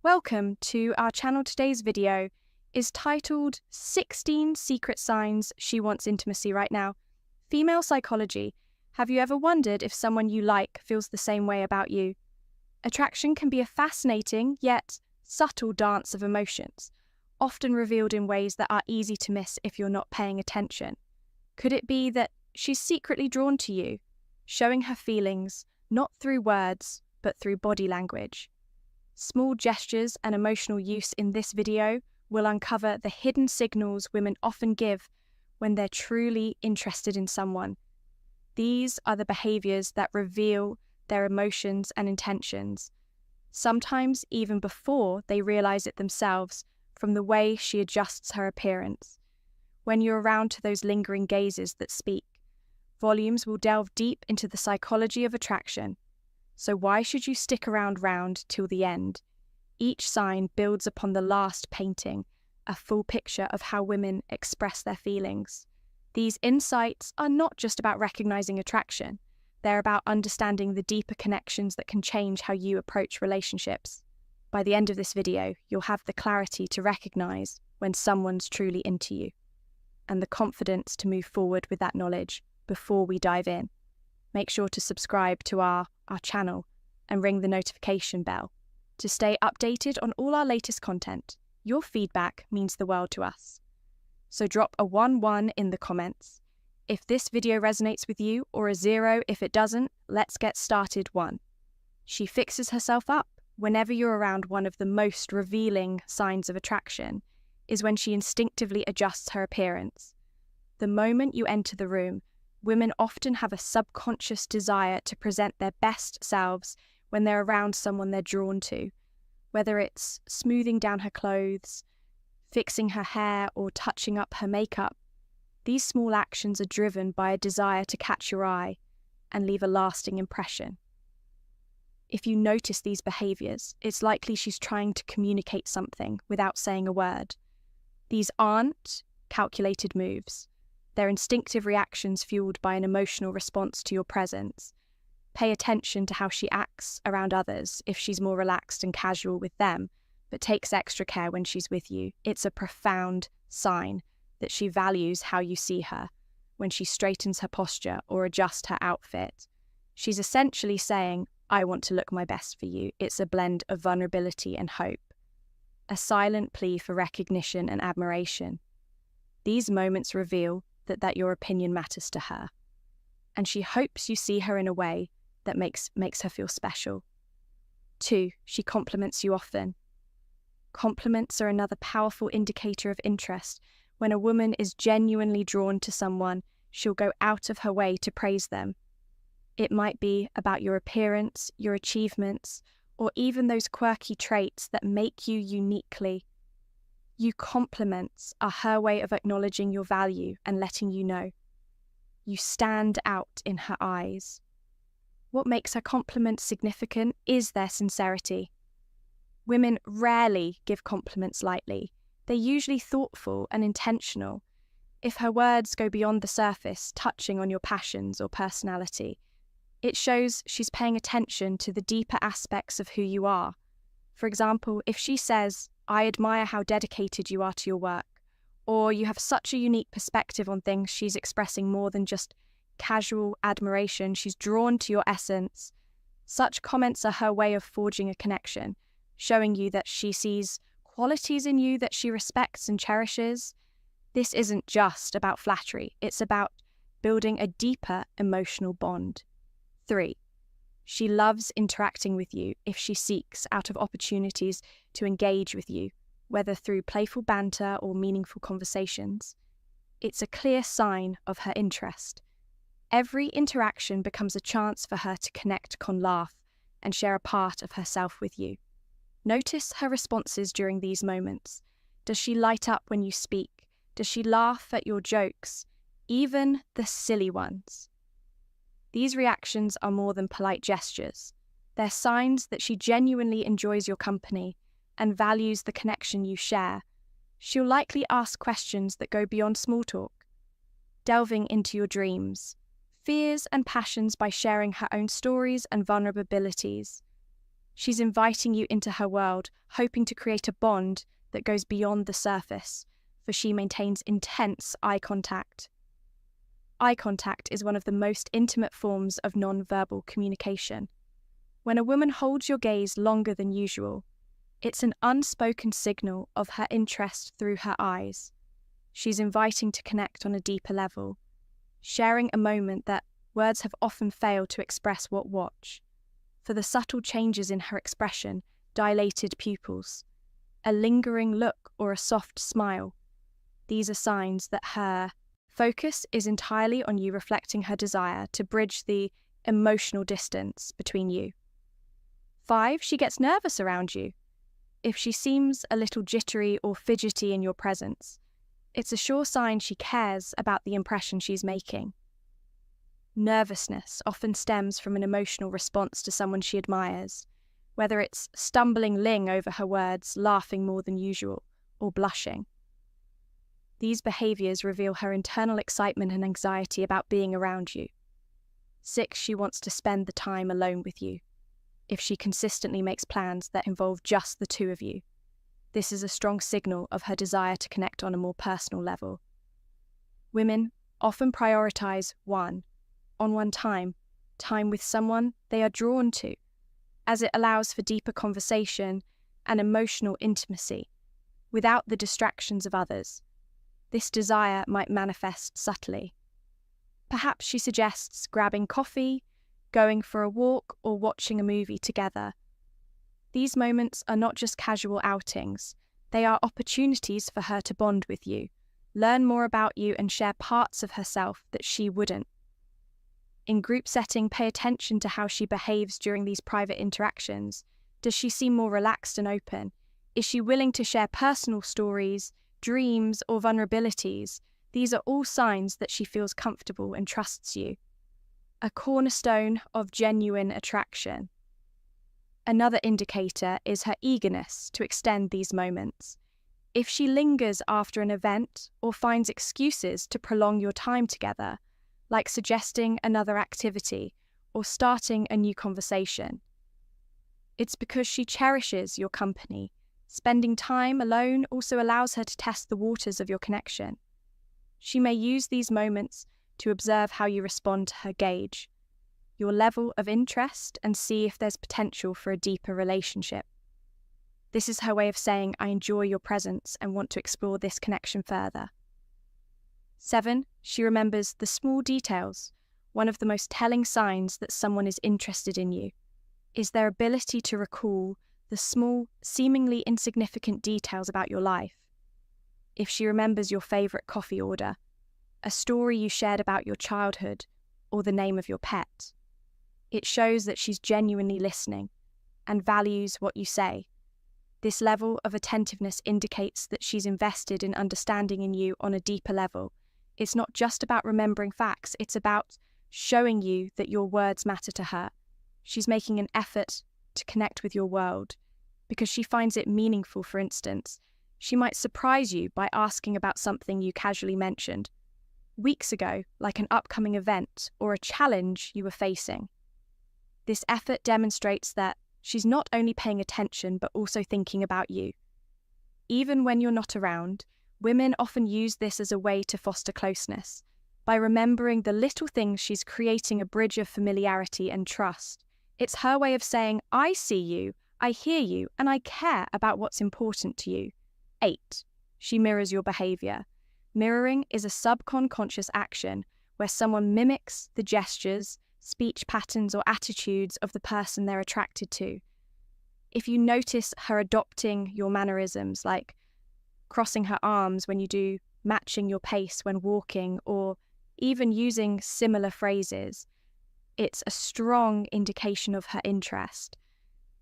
Welcome to our channel. Today's video is titled 16 Secret Signs She Wants Intimacy Right Now. Female psychology. Have you ever wondered if someone you like feels the same way about you? Attraction can be a fascinating yet subtle dance of emotions, often revealed in ways that are easy to miss if you're not paying attention. Could it be that she's secretly drawn to you, showing her feelings not through words but through body language? Small gestures and emotional use in this video will uncover the hidden signals women often give when they're truly interested in someone. These are the behaviors that reveal their emotions and intentions, sometimes even before they realize it themselves, from the way she adjusts her appearance. When you're around to those lingering gazes that speak, volumes will delve deep into the psychology of attraction. So why should you stick around till the end? Each sign builds upon the last, painting a full picture of how women express their feelings. These insights are not just about recognizing attraction. They're about understanding the deeper connections that can change how you approach relationships. By the end of this video, you'll have the clarity to recognize when someone's truly into you, and the confidence to move forward with that knowledge. Before we dive in, make sure to subscribe to our channel and ring the notification bell to stay updated on all our latest content. Your feedback means the world to us. So drop a 1-1 in the comments if this video resonates with you, or a 0 if it doesn't. Let's get started. 1. She fixes herself up. Whenever you're around, one of the most revealing signs of attraction is when she instinctively adjusts her appearance. The moment you enter the room, women often have a subconscious desire to present their best selves when they're around someone they're drawn to, whether it's smoothing down her clothes, fixing her hair, or touching up her makeup. These small actions are driven by a desire to catch your eye and leave a lasting impression. If you notice these behaviors, it's likely she's trying to communicate something without saying a word. These aren't calculated moves. They're instinctive reactions fueled by an emotional response to your presence. Pay attention to how she acts around others. If she's more relaxed and casual with them, but takes extra care when she's with you, it's a profound sign that she values how you see her. When she straightens her posture or adjusts her outfit, she's essentially saying, "I want to look my best for you." It's a blend of vulnerability and hope, a silent plea for recognition and admiration. These moments reveal that your opinion matters to her, and she hopes you see her in a way that makes her feel special. 2. She compliments you often. Compliments are another powerful indicator of interest. When a woman is genuinely drawn to someone, she'll go out of her way to praise them. It might be about your appearance, your achievements, or even those quirky traits that make you uniquely. Your compliments are her way of acknowledging your value and letting you know you stand out in her eyes. What makes her compliments significant is their sincerity. Women rarely give compliments lightly. They're usually thoughtful and intentional. If her words go beyond the surface, touching on your passions or personality, it shows she's paying attention to the deeper aspects of who you are. For example, if she says, "I admire how dedicated you are to your work," or "you have such a unique perspective on things," she's expressing more than just casual admiration. She's drawn to your essence. Such comments are her way of forging a connection, showing you that she sees qualities in you that she respects and cherishes. This isn't just about flattery, it's about building a deeper emotional bond. 3. She loves interacting with you. If she seeks out of opportunities to engage with you, whether through playful banter or meaningful conversations, it's a clear sign of her interest. Every interaction becomes a chance for her to connect, laugh, and share a part of herself with you. Notice her responses during these moments. Does she light up when you speak? Does she laugh at your jokes, even the silly ones? These reactions are more than polite gestures. They're signs that she genuinely enjoys your company and values the connection you share. She'll likely ask questions that go beyond small talk, delving into your dreams, fears, and passions by sharing her own stories and vulnerabilities. She's inviting you into her world, hoping to create a bond that goes beyond the surface, for she maintains intense eye contact. Eye contact is one of the most intimate forms of non-verbal communication. When a woman holds your gaze longer than usual, it's an unspoken signal of her interest through her eyes. She's inviting to connect on a deeper level, sharing a moment that words have often failed to express what watch. For the subtle changes in her expression, dilated pupils, a lingering look or a soft smile, these are signs that her focus is entirely on you, reflecting her desire to bridge the emotional distance between you. 5, she gets nervous around you. If she seems a little jittery or fidgety in your presence, it's a sure sign she cares about the impression she's making. Nervousness often stems from an emotional response to someone she admires, whether it's stumbling ling over her words, laughing more than usual, or blushing. These behaviours reveal her internal excitement and anxiety about being around you. 6, she wants to spend the time alone with you. If she consistently makes plans that involve just the two of you, this is a strong signal of her desire to connect on a more personal level. Women often prioritise one-on-one time with someone they are drawn to, as it allows for deeper conversation and emotional intimacy without the distractions of others. This desire might manifest subtly. Perhaps she suggests grabbing coffee, going for a walk, or watching a movie together. These moments are not just casual outings, they are opportunities for her to bond with you, learn more about you, and share parts of herself that she wouldn't. In group setting, pay attention to how she behaves during these private interactions. Does she seem more relaxed and open? Is she willing to share personal stories, dreams, or vulnerabilities? These are all signs that she feels comfortable and trusts you. A cornerstone of genuine attraction. Another indicator is her eagerness to extend these moments. If she lingers after an event or finds excuses to prolong your time together, like suggesting another activity or starting a new conversation, it's because she cherishes your company. Spending time alone also allows her to test the waters of your connection. She may use these moments to observe how you respond to her, gauge your level of interest, and see if there's potential for a deeper relationship. This is her way of saying, I enjoy your presence and want to explore this connection further. 7, she remembers the small details. One of the most telling signs that someone is interested in you is their ability to recall the small, seemingly insignificant details about your life. If she remembers your favourite coffee order, a story you shared about your childhood, or the name of your pet, it shows that she's genuinely listening and values what you say. This level of attentiveness indicates that she's invested in understanding in you on a deeper level. It's not just about remembering facts, it's about showing you that your words matter to her. She's making an effort to connect with your world because she finds it meaningful. For instance, she might surprise you by asking about something you casually mentioned weeks ago, like an upcoming event or a challenge you were facing. This effort demonstrates that she's not only paying attention but also thinking about you. Even when you're not around, women often use this as a way to foster closeness. By remembering the little things, she's creating a bridge of familiarity and trust. It's her way of saying, I see you, I hear you, and I care about what's important to you. 8, she mirrors your behaviour. Mirroring is a subconscious action where someone mimics the gestures, speech patterns, or attitudes of the person they're attracted to. If you notice her adopting your mannerisms, like crossing her arms when you do, matching your pace when walking, or even using similar phrases, it's a strong indication of her interest.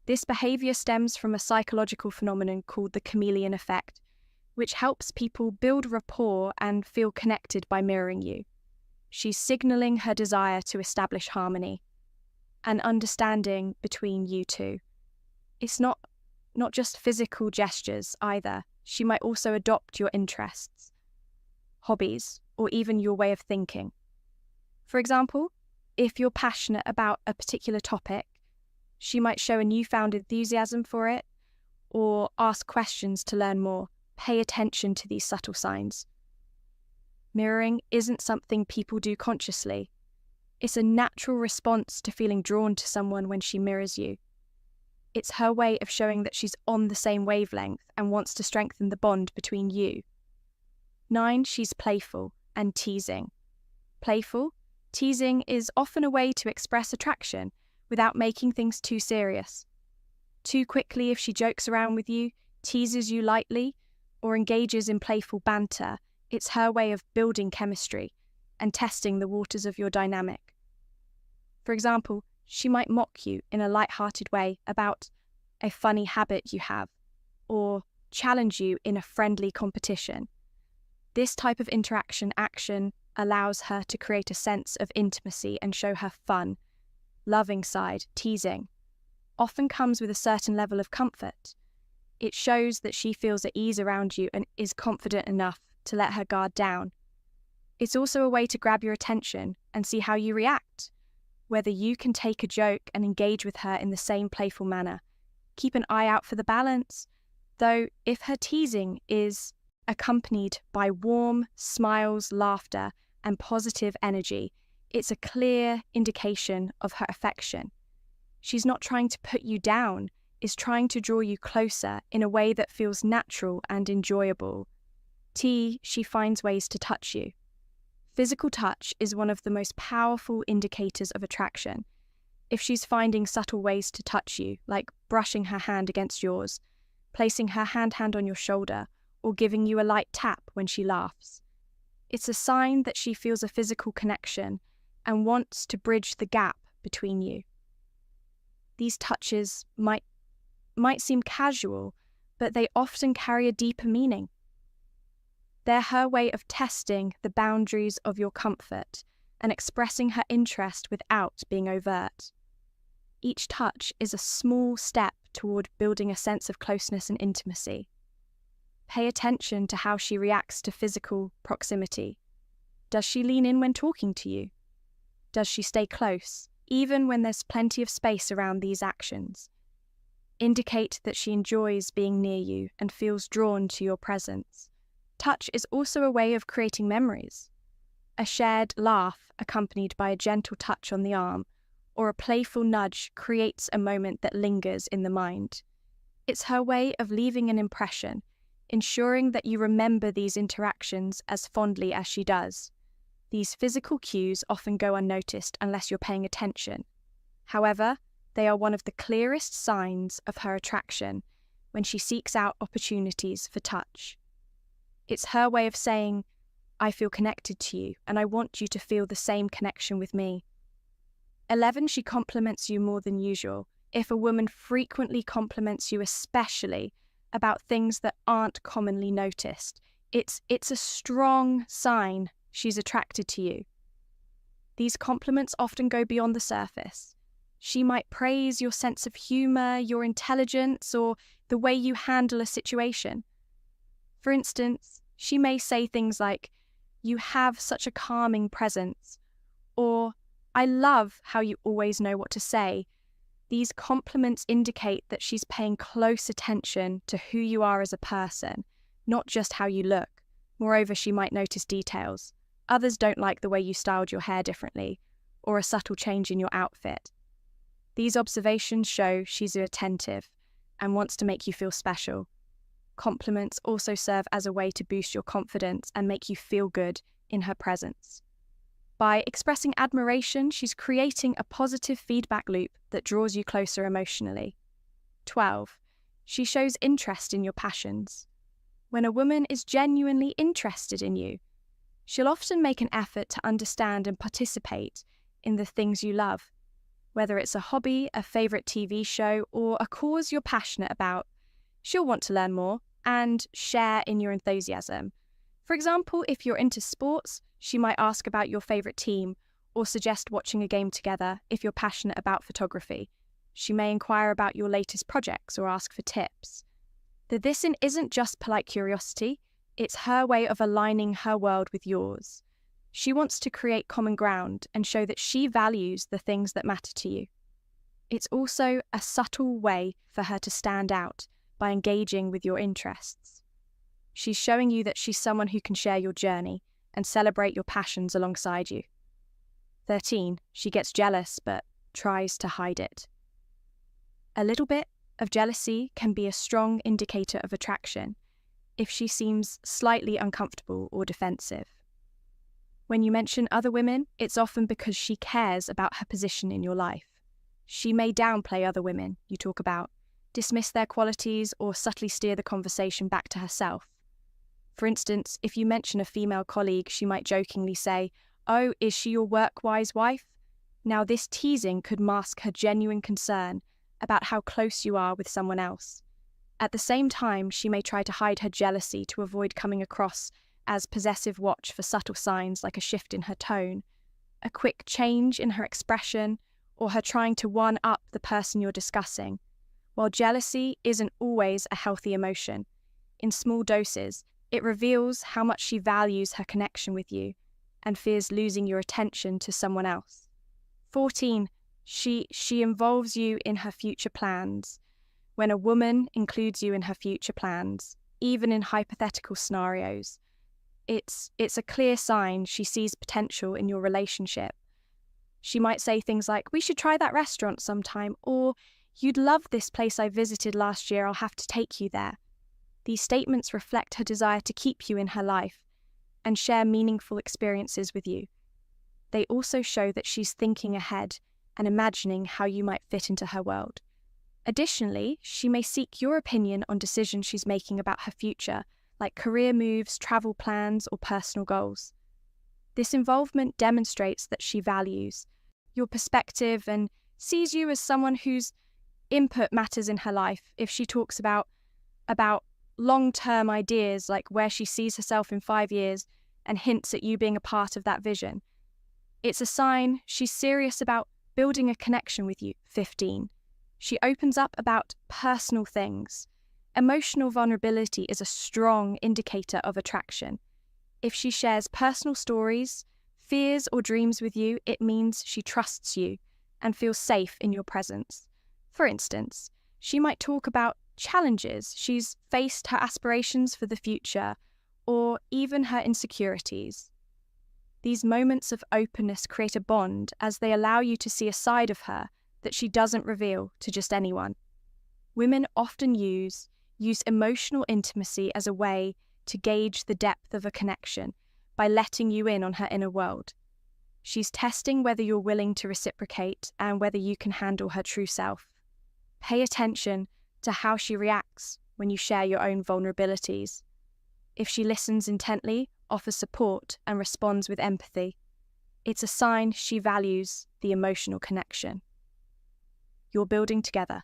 This behaviour stems from a psychological phenomenon called the chameleon effect, which helps people build rapport and feel connected by mirroring you. She's signalling her desire to establish harmony and understanding between you two. It's not just physical gestures either. She might also adopt your interests, hobbies, or even your way of thinking. For example, if you're passionate about a particular topic, She might show a newfound enthusiasm for it or ask questions to learn more. Pay attention to these subtle signs. Mirroring isn't something people do consciously. It's a natural response to feeling drawn to someone when she mirrors you. It's her way of showing that she's on the same wavelength and wants to strengthen the bond between you. 9, she's playful and teasing. Playful, teasing is often a way to express attraction without making things too serious. Too quickly if she jokes around with you, teases you lightly, or engages in playful banter, it's her way of building chemistry and testing the waters of your dynamic. For example, she might mock you in a light-hearted way about a funny habit you have, or challenge you in a friendly competition. This type of action allows her to create a sense of intimacy and show her fun, loving side. Teasing often comes with a certain level of comfort. It shows that she feels at ease around you and is confident enough to let her guard down. It's also a way to grab your attention and see how you react, whether you can take a joke and engage with her in the same playful manner. Keep an eye out for the balance, though if her teasing is accompanied by warm smiles, laughter, and positive energy, it's a clear indication of her affection. She's not trying to put you down, is trying to draw you closer in a way that feels natural and enjoyable. She finds ways to touch you. Physical touch is one of the most powerful indicators of attraction. If she's finding subtle ways to touch you, like brushing her hand against yours, placing her hand on your shoulder, or giving you a light tap when she laughs, it's a sign that she feels a physical connection and wants to bridge the gap between you. These touches might seem casual, but they often carry a deeper meaning. They're her way of testing the boundaries of your comfort and expressing her interest without being overt. Each touch is a small step toward building a sense of closeness and intimacy. Pay attention to how she reacts to physical proximity. Does she lean in when talking to you? Does she stay close, even when there's plenty of space around these actions? Indicate that she enjoys being near you and feels drawn to your presence. Touch is also a way of creating memories. A shared laugh accompanied by a gentle touch on the arm or a playful nudge creates a moment that lingers in the mind. It's her way of leaving an impression, ensuring that you remember these interactions as fondly as she does. These physical cues often go unnoticed unless you're paying attention. However, they are one of the clearest signs of her attraction when she seeks out opportunities for touch. It's her way of saying, I feel connected to you and I want you to feel the same connection with me. 11, she compliments you more than usual. If a woman frequently compliments you, especially about things that aren't commonly noticed, it's a strong sign she's attracted to you. These compliments often go beyond the surface. She might praise your sense of humor, your intelligence, or the way you handle a situation. For instance, she may say things like, "You have such a calming presence," or "I love how you always know what to say." These compliments indicate that she's paying close attention to who you are as a person, not just how you look. Moreover, she might notice details. Others don't like the way you styled your hair differently, or a subtle change in your outfit. These observations show she's attentive and wants to make you feel special. Compliments also serve as a way to boost your confidence and make you feel good in her presence. By expressing admiration, she's creating a positive feedback loop that draws you closer emotionally. 12, she shows interest in your passions. When a woman is genuinely interested in you, she'll often make an effort to understand and participate in the things you love. Whether it's a hobby, a favorite TV show, or a cause you're passionate about, she'll want to learn more and share in your enthusiasm. For example, if you're into sports, she might ask about your favorite team or suggest watching a game together. If you're passionate about photography, she may inquire about your latest projects or ask for tips. This isn't just polite curiosity, it's her way of aligning her world with yours. She wants to create common ground and show that she values the things that matter to you. It's also a subtle way for her to stand out by engaging with your interests. She's showing you that she's someone who can share your journey and celebrate your passions alongside you. 13, she gets jealous but tries to hide it. A little bit of jealousy can be a strong indicator of attraction if she seems slightly uncomfortable or defensive. When you mention other women, it's often because she cares about her position in your life. She may downplay other women you talk about, dismiss their qualities, or subtly steer the conversation back to herself. For instance, if you mention a female colleague, she might jokingly say, "Oh, is she your work-wise wife?" Now, this teasing could mask her genuine concern about how close you are with someone else. At the same time, she may try to hide her jealousy to avoid coming across as possessive. Watch for subtle signs like a shift in her tone, a quick change in her expression, or her trying to one-up the person you're discussing. While jealousy isn't always a healthy emotion, in small doses, it reveals how much she values her connection with you and fears losing your attention to someone else. 14, she involves you in her future plans. When a woman includes you in her future plans, even in hypothetical scenarios, it's a clear sign she sees potential in your relationship. She might say things like, "We should try that restaurant sometime," or "You'd love this place I visited last year, I'll have to take you there." These statements reflect her desire to keep you in her life and share meaningful experiences with you. They also show that she's thinking ahead and imagining how you might fit into her world. Additionally, she may seek your opinion on decisions she's making about her future, like career moves, travel plans, or personal goals. This involvement demonstrates that she values your perspective and sees you as someone whose input matters in her life. If she talks about long-term ideas, like where she sees herself in 5 years, and hints at you being a part of that vision, it's a sign she's serious about building a connection with you. 15. She opens up about personal things. Emotional vulnerability is a strong indicator of attraction. If she shares personal stories, fears, or dreams with you, it means she trusts you and feels safe in your presence. For instance, she might talk about challenges she's faced, her aspirations for the future, or even her insecurities. These moments of openness create a bond as they allow you to see a side of her that she doesn't reveal to just anyone. Women often use emotional intimacy as a way to gauge the depth of a connection by letting you in on her inner world. She's testing whether you're willing to reciprocate and whether you can handle her true self. Pay attention to how she reacts when you share your own vulnerabilities. If she listens intently, offers support, and responds with empathy, it's a sign she values the emotional connection you're building together.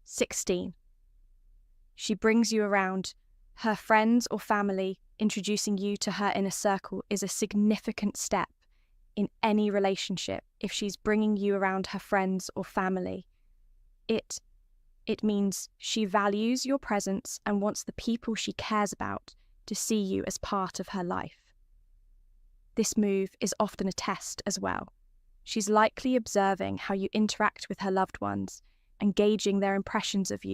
16. She brings you around. Her friends or family introducing you to her inner circle is a significant step in any relationship. If she's bringing you around her friends or family, it means she values your presence and wants the people she cares about to see you as part of her life. This move is often a test as well. She's likely observing how you interact with her loved ones and gauging their impressions of you